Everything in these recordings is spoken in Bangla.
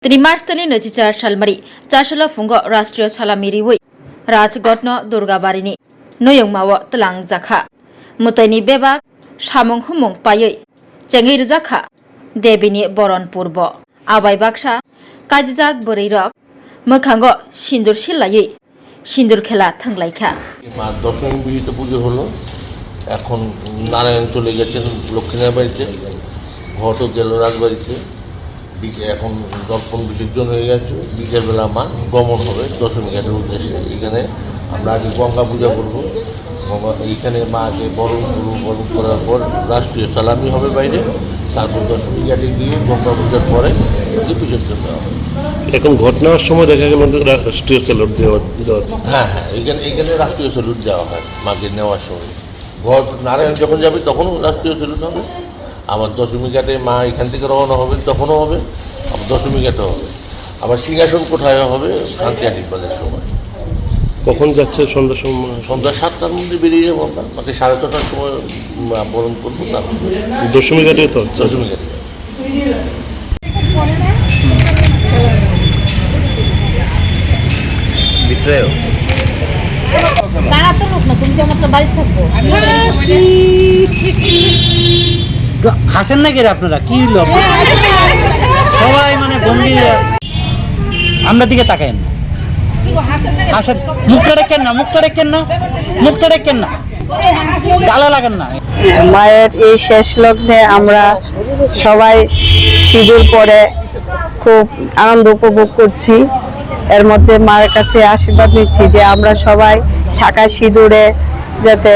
Trimarstani Nachichar Shalmari, Chashala Fungo Rastrio Salamiri, Raj Gotno Durgabarini, Noyong Mawa Tlang Zaka, Mutani Beba, Shamong Humong Paye, Jangir Zaka, Debini Boron Purbo, Abai Baksha, Kajak Borirok, Makango, Shindur Shilaye, Shindur Kela Tanglaika. Dashami বিহিত পুজো হলো। এখন নারায়ণ চলে গেছেন লক্ষ্মীনারায়ণ বাড়িতে, ঘটও গেল রাজবাড়িতে। এখন দর্পণ বিসর্জন হয়ে গেছে, বিকেলবেলা মা গমন হবে দশমী ঘাটের উদ্দেশ্যে। এখানে আমরা আগে গঙ্গা পূজা করবো। এইখানে মাকে বরণ করবো, বরণ করার পর রাষ্ট্রীয় সালামি হবে বাইরে, তারপর দশমী ঘাটে গিয়ে গঙ্গা পূজার পরে বিসর্জন দেওয়া হবে। এখন ঘটনার সময় দেখা গেল রাষ্ট্রীয় স্যালুট দেওয়া। হ্যাঁ, এখানে রাষ্ট্রীয় স্যালুট দেওয়া হয় মাকে নেওয়ার সময়। ঘর নারায়ণ যখন যাবে তখনও রাষ্ট্রীয় স্যালুট হবে। আবার দশমী ঘাটে মা এখান থেকে রওনা হবে তখনও হবে, আবার দশমী ঘাটে হবে। আবার সিংহাসন কোথায় হবে শান্তি আশীর্বাদের সময়। কখন যাচ্ছে? সন্ধ্যার সময়। সন্ধ্যা 7টার মধ্যে বেরিয়ে যাবো আমরা, মাকে 6:30টার সময় বরণ করবো। তারপর দশমী ঘাটে তো দশমী ঘাটে তারা তো লোক না, তুমি তো আমার বাড়িতে থাকবো। হাসেন না কে আপনারা? কি লোক সবাই মানে বন্দি, আমরা দিকে তাকায়েন না। হাসেন, মুখটা রেখেন না, মুখটা রেখেন না, মুখটা রেখেন না, গালা লাগেন না। মায়ের এই শেষ লগ্নে আমরা সবাই সিঁদুর পরে খুব আনন্দ উপভোগ করছি। এর মধ্যে মায়ের কাছে আশীর্বাদ নিচ্ছি যে আমরা সবাই শাখা সিঁদুরে যাতে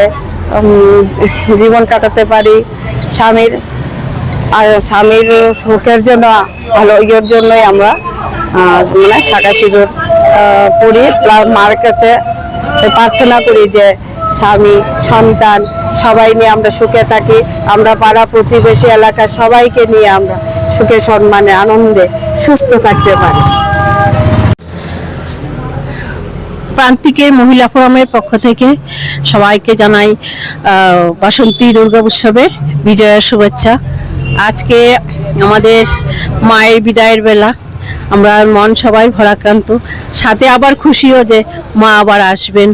জীবন কাটাতে পারি, স্বামীর সুখের জন্য, ভালো ইয়ের জন্যই আমরা মানে শাখা সিঁদুর পড়ি। মার কাছে প্রার্থনা করি যে স্বামী সন্তান সবাই নিয়ে আমরা সুখে থাকি, আমরা পাড়া প্রতিবেশী এলাকা সবাইকে নিয়ে আমরা সুখে সম্মানে আনন্দে সুস্থ থাকতে পারি। প্রান্তিকের মহিলা ফোরামের পক্ষ থেকে সবাইকে জানাই বাসন্তী দুর্গা উৎসবের বিজয়ের শুভেচ্ছা। আজকে আমাদের মায়ের বিদায়ের বেলা, আমরা মন সবাই ভরাক্রান্ত, সাথে আবার খুশিও যে মা আবার আসবেন,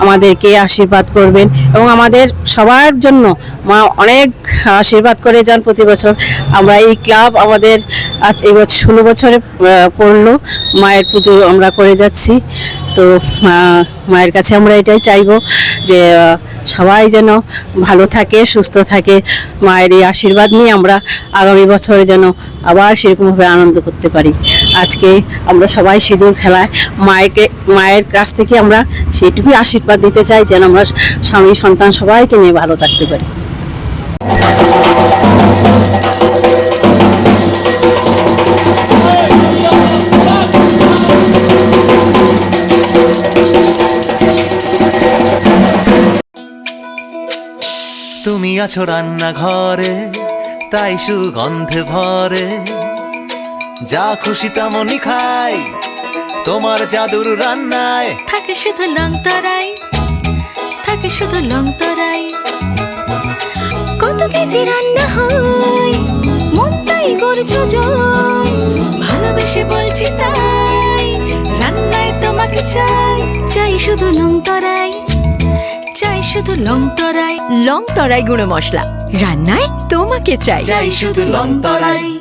আমাদেরকে আশীর্বাদ করবেন এবং আমাদের সবার জন্য মা অনেক আশীর্বাদ করে যান প্রতি বছর। আমরা এই ক্লাব আমাদের আজ এই বছর 16 বছরে পড়লো, মায়ের পুজো আমরা করে যাচ্ছি। তো মায়ের কাছে আমরা এটাই চাইবো যে সবাই যেন ভালো থাকে, সুস্থ থাকে। মায়ের এই আশীর্বাদ নিয়ে আমরা আগামী বছরে যেন আবার সেরকমভাবে আনন্দ করতে পারি। আজকে আমরা সবাই সিঁদুর খেলায় মায়ের কাছ থেকে আমরা সেইটুকুই আশীর্বাদ দিতে চাই যেন আমরা স্বামী সন্তান সবাইকে নিয়ে ভালো থাকতে পারি। তুমি আছো রান্নাঘরে, তাই সুগন্ধে ভরে, যা খুশি তেমনই খাই তোমার জাদুর রান্নায়। থাকে শুধু লং তরাই, থাকে শুধু লং তরাই, কত কেজি রান্না হয় মন তাই করছো জয়। ভালোবেসে বলছি তাই, রান্নায় তোমাকে চাই, চাই শুধু লং তরাই, চাই শুধু লং তরাই। লং তরাই গুঁড়ো মশলা, রান্নায় তোমাকে চাই, চাই শুধু লং তরাই।